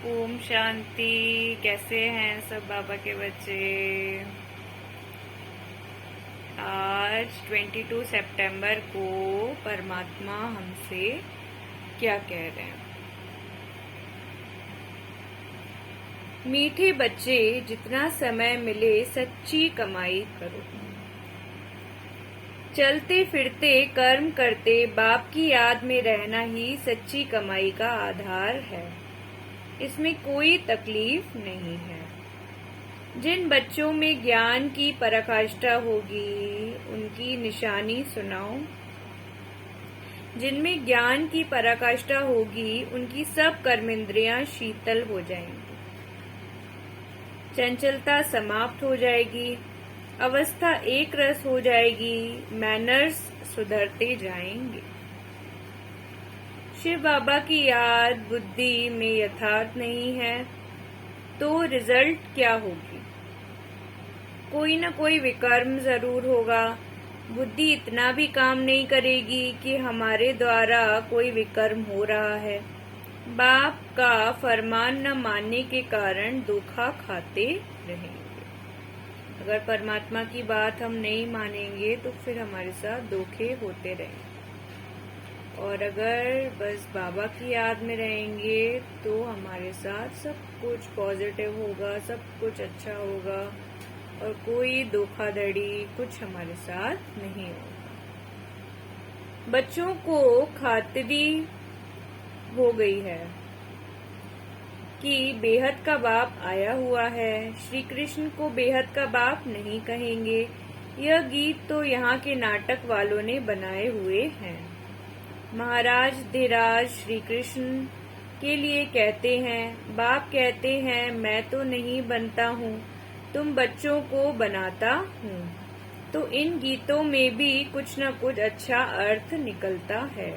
ओम शांति। कैसे हैं सब बाबा के बच्चे? आज 22 सितंबर को परमात्मा हमसे क्या कह रहे हैं? मीठे बच्चे, जितना समय मिले सच्ची कमाई करो। चलते फिरते कर्म करते बाप की याद में रहना ही सच्ची कमाई का आधार है। इसमें कोई तकलीफ नहीं है। जिन बच्चों में ज्ञान की पराकाष्ठा होगी उनकी निशानी सुनाओ। जिनमें ज्ञान की पराकाष्ठा होगी उनकी सब कर्मेंद्रियां शीतल हो जाएंगी, चंचलता समाप्त हो जाएगी, अवस्था एक रस हो जाएगी, मैनर्स सुधरते जाएंगे। शिव बाबा की याद बुद्धि में यथार्थ नहीं है तो रिजल्ट क्या होगी? कोई न कोई विकर्म जरूर होगा। बुद्धि इतना भी काम नहीं करेगी कि हमारे द्वारा कोई विकर्म हो रहा है। बाप का फरमान न मानने के कारण धोखा खाते रहेंगे। अगर परमात्मा की बात हम नहीं मानेंगे तो फिर हमारे साथ धोखे होते रहेंगे। और अगर बस बाबा की याद में रहेंगे तो हमारे साथ सब कुछ पॉजिटिव होगा, सब कुछ अच्छा होगा और कोई धोखाधड़ी कुछ हमारे साथ नहीं होगा। बच्चों को खातिरी हो गई है कि बेहद का बाप आया हुआ है। श्री कृष्ण को बेहद का बाप नहीं कहेंगे। यह गीत तो यहाँ के नाटक वालों ने बनाए हुए हैं। महाराज धीराज श्री कृष्ण के लिए कहते हैं, बाप कहते हैं मैं तो नहीं बनता हूँ, तुम बच्चों को बनाता हूँ। तो इन गीतों में भी कुछ न कुछ अच्छा अर्थ निकलता है।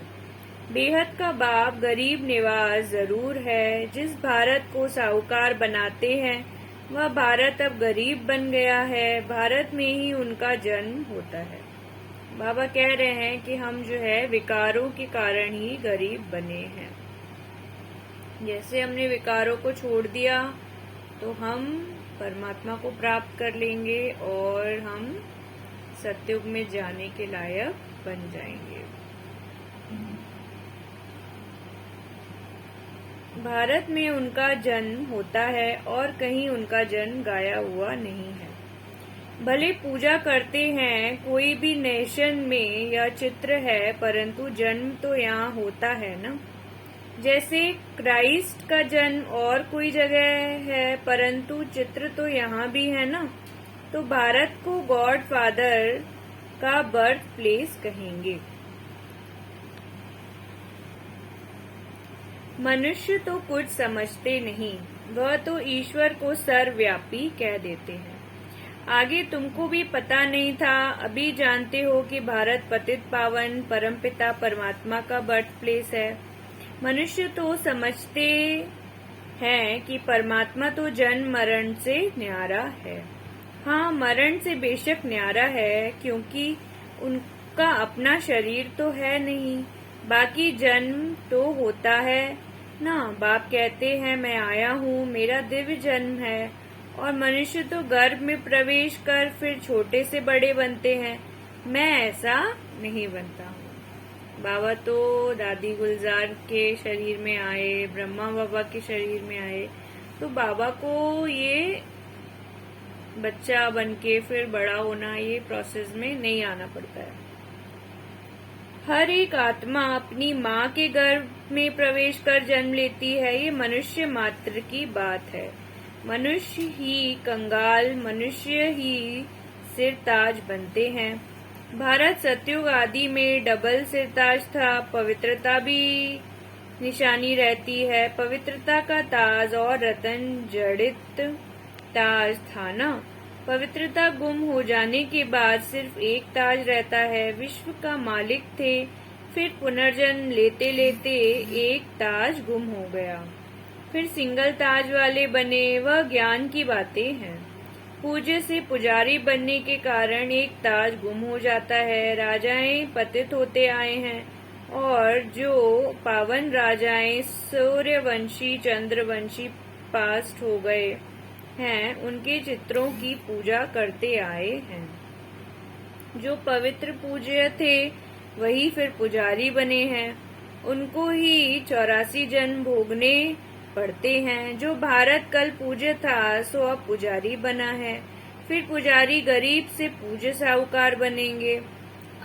बेहद का बाप गरीब निवाज जरूर है। जिस भारत को साहूकार बनाते हैं वह भारत अब गरीब बन गया है। भारत में ही उनका जन्म होता है। बाबा कह रहे हैं कि हम जो है विकारों के कारण ही गरीब बने हैं। जैसे हमने विकारों को छोड़ दिया तो हम परमात्मा को प्राप्त कर लेंगे और हम सतयुग में जाने के लायक बन जाएंगे। भारत में उनका जन्म होता है और कहीं उनका जन्म गाया हुआ नहीं है। भले पूजा करते हैं कोई भी नेशन में यह चित्र है, परंतु जन्म तो यहाँ होता है ना। जैसे क्राइस्ट का जन्म और कोई जगह है परंतु चित्र तो यहाँ भी है ना। तो भारत को गॉड फादर का बर्थ प्लेस कहेंगे। मनुष्य तो कुछ समझते नहीं, वह तो ईश्वर को सर्वव्यापी कह देते हैं। आगे तुमको भी पता नहीं था, अभी जानते हो कि भारत पतित पावन परमपिता परमात्मा का बर्थ प्लेस है। मनुष्य तो समझते हैं कि परमात्मा तो जन्म मरण से न्यारा है। हाँ, मरण से बेशक न्यारा है क्योंकि उनका अपना शरीर तो है नहीं, बाकी जन्म तो होता है ना। बाप कहते हैं मैं आया हूँ, मेरा दिव्य जन्म है। और मनुष्य तो गर्भ में प्रवेश कर फिर छोटे से बड़े बनते हैं। मैं ऐसा नहीं बनता हूँ। बाबा तो दादी गुलजार के शरीर में आए, ब्रह्मा बाबा के शरीर में आए, तो बाबा को ये बच्चा बनके फिर बड़ा होना, ये प्रोसेस में नहीं आना पड़ता है। हर एक आत्मा अपनी माँ के गर्भ में प्रवेश कर जन्म लेती है। ये मनुष्य मात्र की बात है। मनुष्य ही कंगाल, मनुष्य ही सिरताज बनते हैं। भारत सतयुग आदि में डबल सिरताज था। पवित्रता भी निशानी रहती है। पवित्रता का ताज और रतन जड़ित ताज था ना। पवित्रता गुम हो जाने के बाद सिर्फ एक ताज रहता है। विश्व का मालिक थे, फिर पुनर्जन्म लेते लेते एक ताज गुम हो गया, फिर सिंगल ताज वाले बने। वह ज्ञान की बातें हैं। पूज्य से पुजारी बनने के कारण एक ताज गुम हो जाता है। राजाएं पतित होते आए हैं, और जो पावन राजाएं सूर्यवंशी चंद्रवंशी पास्ट हो गए हैं, उनके चित्रों की पूजा करते आए हैं। जो पवित्र पूज्य थे वही फिर पुजारी बने हैं, उनको ही 84 जन्म भोगने पड़ते हैं। जो भारत कल पूज्य था सो अब पुजारी बना है, फिर पुजारी गरीब से पूज्य साहूकार बनेंगे।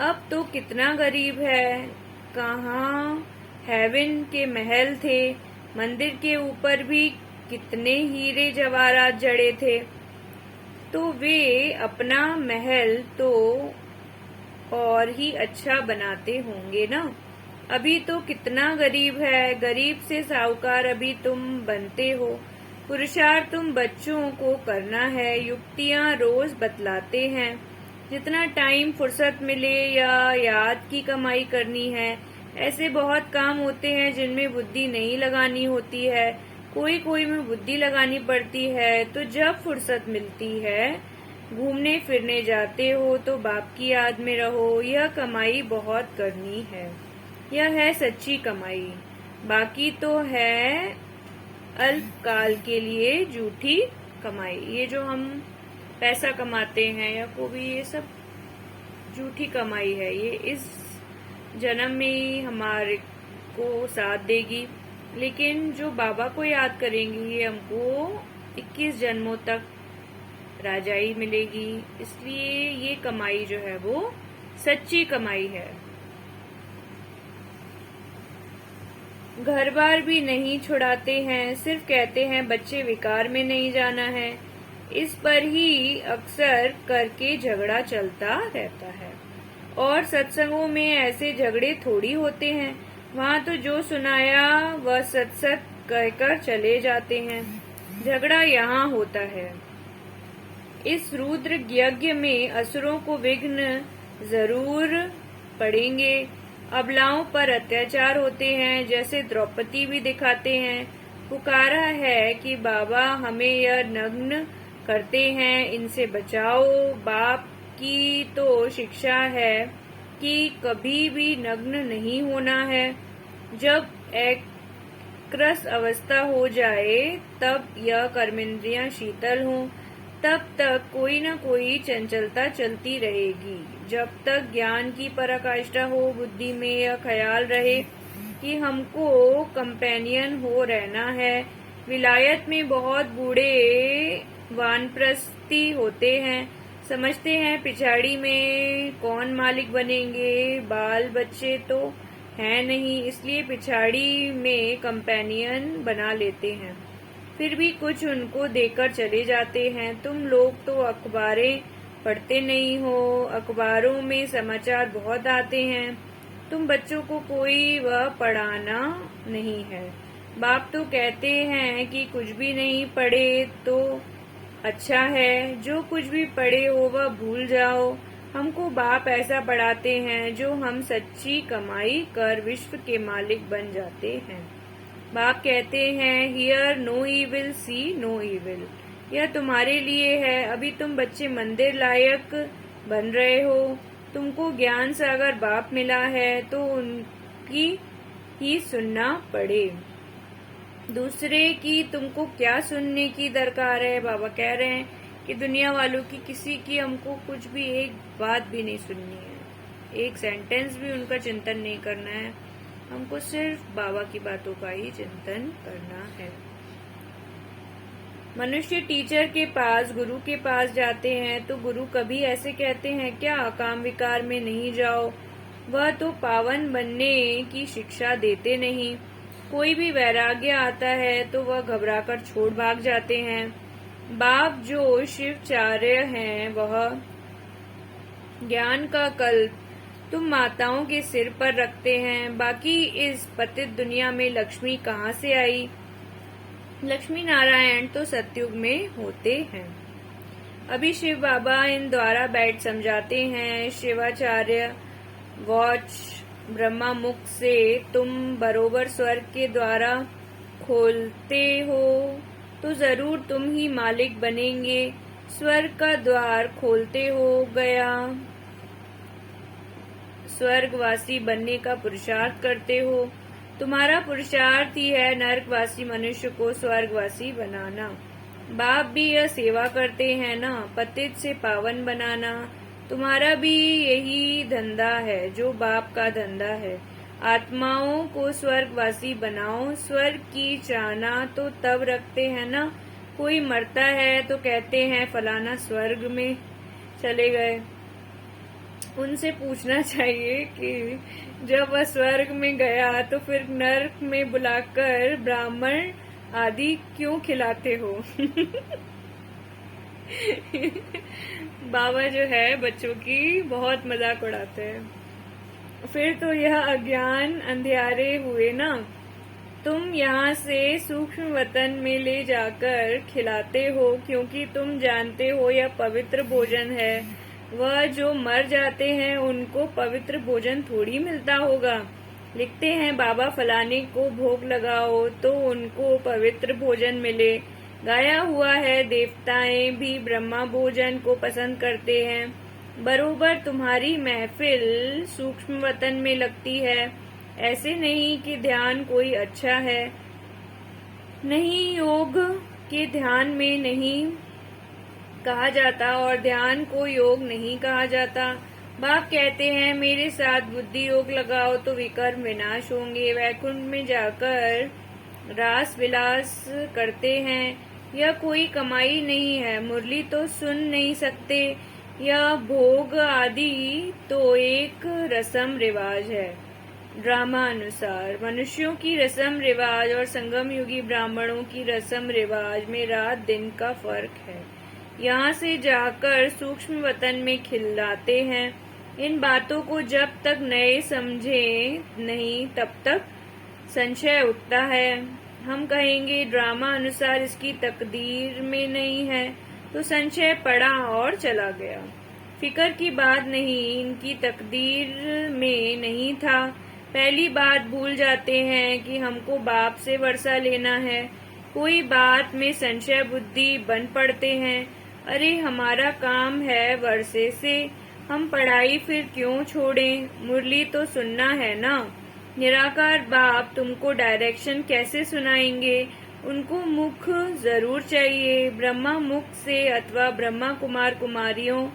अब तो कितना गरीब है, कहाँ हेवन के महल थे, मंदिर के ऊपर भी कितने हीरे जवाहरात जड़े थे, तो वे अपना महल तो और ही अच्छा बनाते होंगे ना। अभी तो कितना गरीब है, गरीब से साहूकार अभी तुम बनते हो। पुरुषार्थ तुम बच्चों को करना है, युक्तियाँ रोज बतलाते हैं। जितना टाइम फुर्सत मिले या याद की कमाई करनी है, ऐसे बहुत काम होते हैं जिनमें बुद्धि नहीं लगानी होती है, कोई कोई में बुद्धि लगानी पड़ती है। तो जब फुर्सत मिलती है, घूमने फिरने जाते हो तो बाप की याद में रहो। यह कमाई बहुत करनी है, यह है सच्ची कमाई। बाकी तो है अल्पकाल के लिए झूठी कमाई। ये जो हम पैसा कमाते हैं या को भी, ये सब झूठी कमाई है। ये इस जन्म में ही हमारे को साथ देगी, लेकिन जो बाबा को याद करेंगी ये हमको 21 जन्मों तक राजाई मिलेगी। इसलिए ये कमाई जो है वो सच्ची कमाई है। घर बार भी नहीं छुड़ाते हैं, सिर्फ कहते हैं बच्चे विकार में नहीं जाना है। इस पर ही अक्सर करके झगड़ा चलता रहता है। और सत्संगों में ऐसे झगड़े थोड़ी होते हैं, वहाँ तो जो सुनाया वह सत सत कहकर चले जाते हैं। झगड़ा यहाँ होता है। इस रुद्र यज्ञ में असुरों को विघ्न जरूर पड़ेंगे। अबलाओं पर अत्याचार होते हैं, जैसे द्रौपदी भी दिखाते हैं। पुकारा है कि बाबा हमें यह नग्न करते हैं, इनसे बचाओ। बाप की तो शिक्षा है कि कभी भी नग्न नहीं होना है। जब एक क्रस अवस्था हो जाए तब यह कर्मेंद्रियां शीतल हों, तब तक कोई न कोई चंचलता चलती रहेगी। जब तक ज्ञान की पराकाष्ठा हो, बुद्धि में यह ख्याल रहे कि हमको कंपेनियन हो रहना है। विलायत में बहुत बूढ़े वानप्रस्थी होते हैं, समझते हैं पिछाड़ी में कौन मालिक बनेंगे, बाल बच्चे तो है नहीं, इसलिए पिछाड़ी में कंपेनियन बना लेते हैं। फिर भी कुछ उनको देकर चले जाते हैं। तुम लोग तो अखबारें पढ़ते नहीं हो, अखबारों में समाचार बहुत आते हैं, तुम बच्चों को कोई वह पढ़ाना नहीं है। बाप तो कहते हैं कि कुछ भी नहीं पढ़े तो अच्छा है, जो कुछ भी पढ़े हो वह भूल जाओ। हमको बाप ऐसा पढ़ाते हैं जो हम सच्ची कमाई कर विश्व के मालिक बन जाते हैं। बाप कहते हैं hear no evil see no evil, यह तुम्हारे लिए है। अभी तुम बच्चे मंदिर लायक बन रहे हो, तुमको ज्ञान सागर बाप मिला है तो उनकी ही सुनना पड़े। दूसरे की तुमको क्या सुनने की दरकार है। बाबा कह रहे हैं कि दुनिया वालों की किसी की हमको कुछ भी एक बात भी नहीं सुननी है, एक सेंटेंस भी उनका चिंतन नहीं करना है। हमको सिर्फ बाबा की बातों का ही चिंतन करना है। मनुष्य टीचर के पास, गुरु के पास जाते हैं तो गुरु कभी ऐसे कहते हैं क्या काम विकार में नहीं जाओ। वह तो पावन बनने की शिक्षा देते नहीं। कोई भी वैराग्य आता है तो वह घबराकर छोड़ भाग जाते हैं। बाप जो शिवाचार्य हैं वह ज्ञान का कल्प तुम माताओं के सिर पर रखते हैं। बाकी इस पतित दुनिया में लक्ष्मी कहाँ से आई। लक्ष्मी नारायण तो सतयुग में होते हैं। अभी शिव बाबा इन द्वारा बैठ समझाते हैं। शिवाचार्य वॉच ब्रह्मा मुख से तुम बरोबर स्वर्ग के द्वारा खोलते हो तो जरूर तुम ही मालिक बनेंगे। स्वर्ग का द्वार खोलते हो गया, स्वर्गवासी बनने का पुरुषार्थ करते हो। तुम्हारा पुरुषार्थ ही है नरकवासी मनुष्य को स्वर्गवासी बनाना। बाप भी यह सेवा करते हैं ना, पतित से पावन बनाना। तुम्हारा भी यही धंधा है जो बाप का धंधा है। आत्माओं को स्वर्गवासी बनाओ। स्वर्ग की चाहना तो तब रखते हैं ना, कोई मरता है तो कहते हैं फलाना स्वर्ग में चले गए। उनसे पूछना चाहिए कि जब वह स्वर्ग में गया तो फिर नरक में बुलाकर ब्राह्मण आदि क्यों खिलाते हो। बाबा जो है बच्चों की बहुत मजाक उड़ाते हैं। फिर तो यह अज्ञान अंधियारे हुए ना। तुम यहाँ से सूक्ष्म वतन में ले जाकर खिलाते हो क्योंकि तुम जानते हो यह पवित्र भोजन है। वह जो मर जाते हैं उनको पवित्र भोजन थोड़ी मिलता होगा। लिखते हैं बाबा फलाने को भोग लगाओ तो उनको पवित्र भोजन मिले। गाया हुआ है देवताएं भी ब्रह्मा भोजन को पसंद करते हैं। बरोबर तुम्हारी महफिल सूक्ष्म वतन में लगती है। ऐसे नहीं कि ध्यान कोई अच्छा है, नहीं, योग के ध्यान में नहीं कहा जाता और ध्यान को योग नहीं कहा जाता। बाप कहते हैं मेरे साथ बुद्धि योग लगाओ तो विकर्म विनाश होंगे। वैकुंठ में जाकर रास विलास करते हैं, यह कोई कमाई नहीं है। मुरली तो सुन नहीं सकते, यह भोग आदि तो एक रस्म रिवाज है। ड्रामा अनुसार मनुष्यों की रस्म रिवाज और संगम युगी ब्राह्मणों की रस्म रिवाज में रात दिन का फर्क है। यहाँ से जाकर सूक्ष्म वतन में खिलाते हैं। इन बातों को जब तक नए समझे नहीं तब तक संशय उठता है। हम कहेंगे ड्रामा अनुसार इसकी तकदीर में नहीं है तो संशय पड़ा और चला गया। फिकर की बात नहीं, इनकी तकदीर में नहीं था। पहली बात भूल जाते हैं कि हमको बाप से वर्षा लेना है। कोई बात में संशय बुद्धि बन पड़ते हैं। अरे हमारा काम है वर्षे से, हम पढ़ाई फिर क्यों छोड़ें। मुरली तो सुनना है ना। निराकार बाप तुमको डायरेक्शन कैसे सुनाएंगे। उनको मुख जरूर चाहिए। ब्रह्मा मुख से अथवा ब्रह्मा कुमार कुमारियों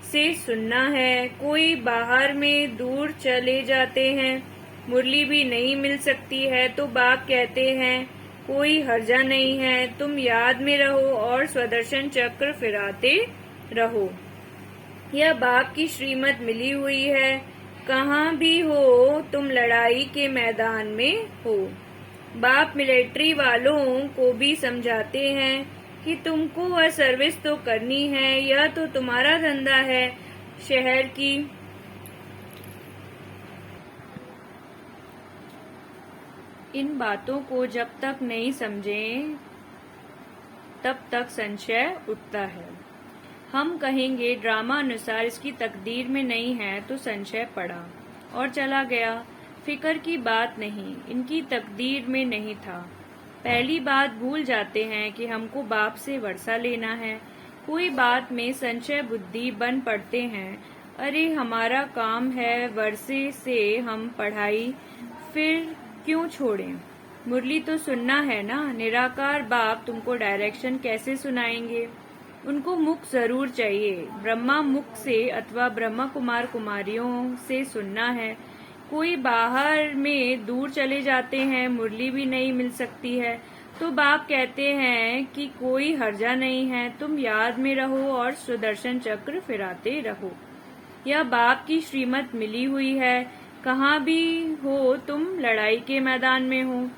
से सुनना है। कोई बाहर में दूर चले जाते हैं, मुरली भी नहीं मिल सकती है तो बाप कहते हैं कोई हर्जा नहीं है, तुम याद में रहो और स्वदर्शन चक्र फिराते रहो। यह बाप की श्रीमत मिली हुई है। कहाँ भी हो तुम लड़ाई के मैदान में हो। बाप मिलिट्री वालों को भी समझाते हैं कि तुमको वह सर्विस तो करनी है, यह तो तुम्हारा धंधा है। शहर की इन बातों को जब तक नहीं समझें तब तक संशय उठता है। हम कहेंगे ड्रामा अनुसार इसकी तकदीर में नहीं है तो संशय पड़ा और चला गया। फिकर की बात नहीं, इनकी तकदीर में नहीं था। पहली बात भूल जाते हैं कि हमको बाप से वर्षा लेना है। कोई बात में संशय बुद्धि बन पड़ते हैं। अरे हमारा काम है वर्षे से, हम पढ़ाई फिर क्यों छोड़ें। मुरली तो सुनना है ना। निराकार बाप तुमको डायरेक्शन कैसे सुनाएंगे। उनको मुख जरूर चाहिए। ब्रह्मा मुख से अथवा ब्रह्मा कुमार कुमारियों से सुनना है। कोई बाहर में दूर चले जाते हैं, मुरली भी नहीं मिल सकती है तो बाप कहते हैं कि कोई हर्जा नहीं है, तुम याद में रहो और सुदर्शन चक्र फिराते रहो। यह बाप की श्रीमत मिली हुई है। कहाँ भी हो तुम लड़ाई के मैदान में हो।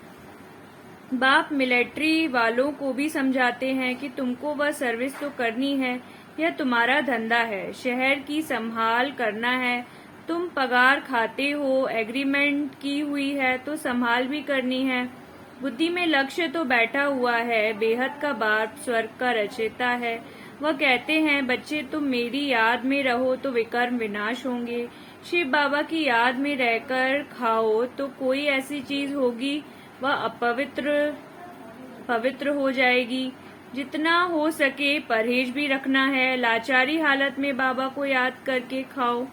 बाप मिलिट्री वालों को भी समझाते हैं कि तुमको वह सर्विस तो करनी है, यह तुम्हारा धंधा है। शहर की संभाल करना है। तुम पगार खाते हो, एग्रीमेंट की हुई है तो संभाल भी करनी है। बुद्धि में लक्ष्य तो बैठा हुआ है। बेहद का बाप स्वर्ग का रचयिता है। वह कहते हैं बच्चे तुम मेरी याद में रहो तो विकर्म विनाश होंगे। शिव बाबा की याद में रहकर खाओ तो कोई ऐसी चीज होगी वह पवित्र हो जाएगी। जितना हो सके परहेज भी रखना है। लाचारी हालत में बाबा को याद करके खाओ।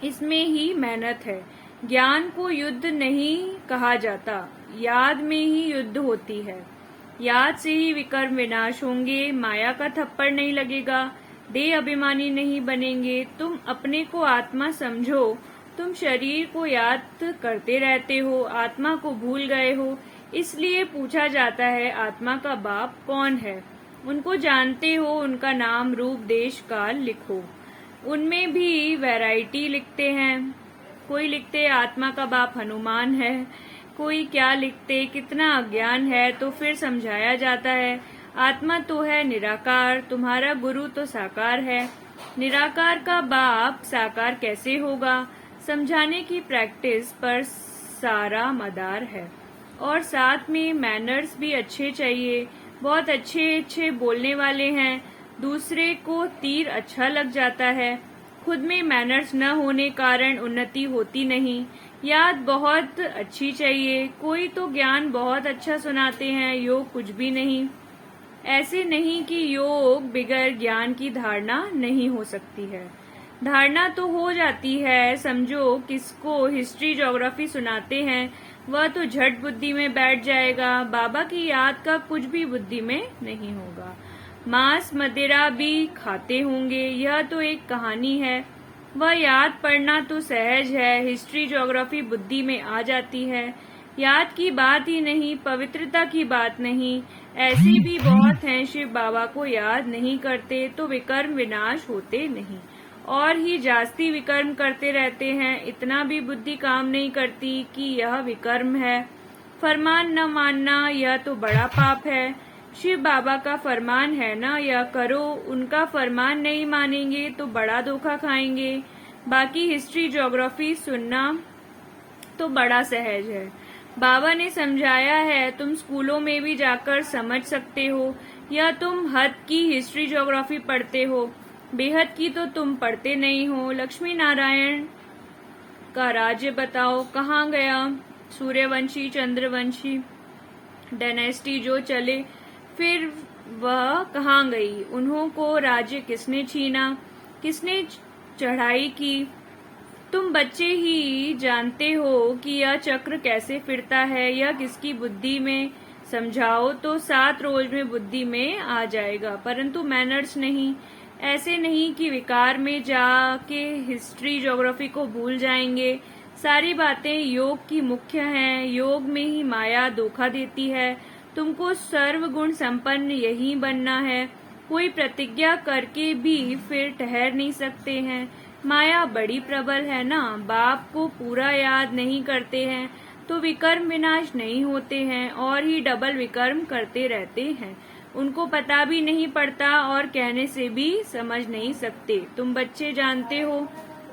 इसमें ही मेहनत है। ज्ञान को युद्ध नहीं कहा जाता, याद में ही युद्ध होती है। याद से ही विकर्म विनाश होंगे, माया का थप्पड़ नहीं लगेगा, देह अभिमानी नहीं बनेंगे। तुम अपने को आत्मा समझो, तुम शरीर को याद करते रहते हो, आत्मा को भूल गए हो। इसलिए पूछा जाता है आत्मा का बाप कौन है। उनको जानते हो, उनका नाम रूप देश काल लिखो। उनमें भी वैरायटी लिखते हैं। कोई लिखते आत्मा का बाप हनुमान है, कोई क्या लिखते कितना अज्ञान है। तो फिर समझाया जाता है आत्मा तो है निराकार, तुम्हारा गुरु तो साकार है। निराकार का बाप साकार कैसे होगा, समझाने की प्रैक्टिस पर सारा मदार है। और साथ में मैनर्स भी अच्छे चाहिए। बहुत अच्छे बोलने वाले हैं, दूसरे को तीर अच्छा लग जाता है। खुद में मैनर्स न होने कारण उन्नति होती नहीं। याद बहुत अच्छी चाहिए। कोई तो ज्ञान बहुत अच्छा सुनाते हैं, योग कुछ भी नहीं। ऐसे नहीं कि योग बिगर ज्ञान की धारणा नहीं हो सकती है। धारणा तो हो जाती है। समझो किसको हिस्ट्री ज्योग्राफी सुनाते हैं, वह तो झट बुद्धि में बैठ जाएगा। बाबा की याद का कुछ भी बुद्धि में नहीं होगा। मांस मदिरा भी खाते होंगे, यह तो एक कहानी है। वह याद पढ़ना तो सहज है, हिस्ट्री ज्योग्राफी बुद्धि में आ जाती है। याद की बात ही नहीं, पवित्रता की बात नहीं। ऐसे भी बहुत हैं शिव बाबा को याद नहीं करते तो विकर्म विनाश होते नहीं, और ही जास्ती विकर्म करते रहते हैं। इतना भी बुद्धि काम नहीं करती कि यह विकर्म है। फरमान न मानना यह तो बड़ा पाप है। शिव बाबा का फरमान है ना, यह करो। उनका फरमान नहीं मानेंगे तो बड़ा धोखा खाएंगे। बाकी हिस्ट्री ज्योग्राफी सुनना तो बड़ा सहज है। बाबा ने समझाया है, तुम स्कूलों में भी जाकर समझ सकते हो। या तुम हद की हिस्ट्री ज्योग्राफी पढ़ते हो, बेहद की तो तुम पढ़ते नहीं हो। लक्ष्मी नारायण का राज्य बताओ कहाँ गया। सूर्यवंशी चंद्रवंशी डायनेस्टी जो चले, फिर वह कहाँ गई। उन्हों को राज्य किसने छीना, किसने चढ़ाई की। तुम बच्चे ही जानते हो कि यह चक्र कैसे फिरता है। यह किसकी बुद्धि में समझाओ तो 7 रोज में बुद्धि में आ जाएगा, परंतु मैनर्स नहीं। ऐसे नहीं कि विकार में जाके हिस्ट्री ज्योग्राफी को भूल जाएंगे। सारी बातें योग की मुख्य हैं। योग में ही माया धोखा देती है। तुमको सर्वगुण संपन्न यही बनना है। कोई प्रतिज्ञा करके भी फिर ठहर नहीं सकते हैं। माया बड़ी प्रबल है ना। बाप को पूरा याद नहीं करते हैं तो विकर्म विनाश नहीं होते हैं, और ही डबल विकर्म करते रहते हैं। उनको पता भी नहीं पड़ता और कहने से भी समझ नहीं सकते। तुम बच्चे जानते हो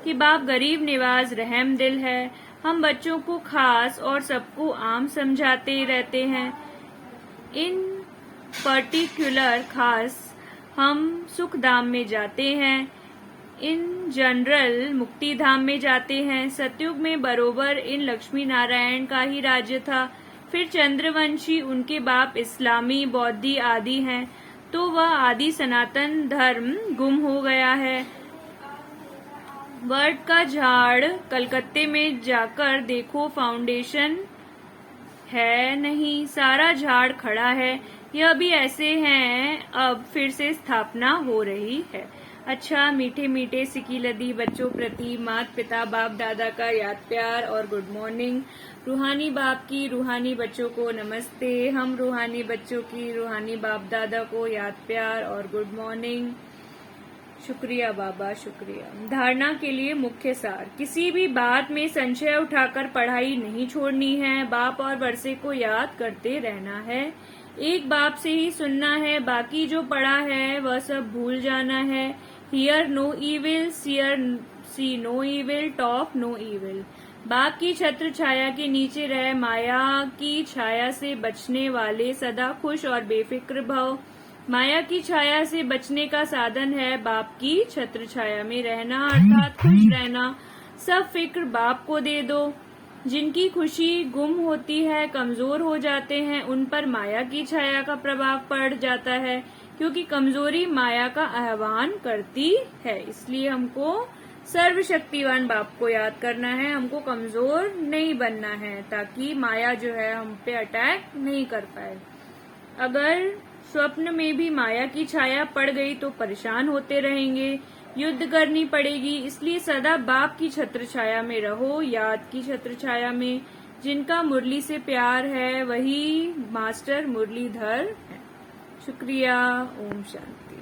कि बाप गरीब निवाज रहम दिल है। हम बच्चों को खास और सबको आम समझाते रहते हैं। इन पर्टिकुलर खास हम सुख धाम में जाते हैं, इन जनरल मुक्ति धाम में जाते हैं। सतयुग में बरोबर इन लक्ष्मी नारायण का ही राज्य था। फिर चंद्रवंशी, उनके बाप इस्लामी बौद्धि आदि हैं, तो वह आदि सनातन धर्म गुम हो गया है। वर्ड का झाड़ कलकत्ते में जाकर देखो, फाउंडेशन है नहीं, सारा झाड़ खड़ा है। यह भी ऐसे हैं, अब फिर से स्थापना हो रही है। अच्छा, मीठे मीठे सिकीलदी बच्चों प्रति माता पिता बाप दादा का याद प्यार और गुड मॉर्निंग। रूहानी बाप की रूहानी बच्चों को नमस्ते। हम रूहानी बच्चों की रूहानी बाप दादा को याद प्यार और गुड मॉर्निंग। शुक्रिया बाबा, शुक्रिया। धारणा के लिए मुख्य सार। किसी भी बात में संशय उठाकर पढ़ाई नहीं छोड़नी है। बाप और वर्षे को याद करते रहना है। एक बाप से ही सुनना है, बाकी जो पढ़ा है वह सब भूल जाना है। Hear no evil, see no evil, talk no evil. बाप की छत्र छाया के नीचे रह, माया की छाया से बचने वाले सदा खुश और बेफिक्र भव। माया की छाया से बचने का साधन है बाप की छत्र छाया में रहना, अर्थात खुश रहना। सब फिक्र बाप को दे दो। जिनकी खुशी गुम होती है, कमजोर हो जाते हैं, उन पर माया की छाया का प्रभाव पड़ जाता है, क्योंकि कमजोरी माया का आह्वान करती है। इसलिए हमको सर्वशक्तिवान बाप को याद करना है, हमको कमजोर नहीं बनना है ताकि माया जो है हम पे अटैक नहीं कर पाए। अगर स्वप्न में भी माया की छाया पड़ गई तो परेशान होते रहेंगे, युद्ध करनी पड़ेगी। इसलिए सदा बाप की छत्र छाया में रहो, याद की छत्र छाया में। जिनका मुरली से प्यार है वही मास्टर मुरलीधर है। शुक्रिया। ओम शांति।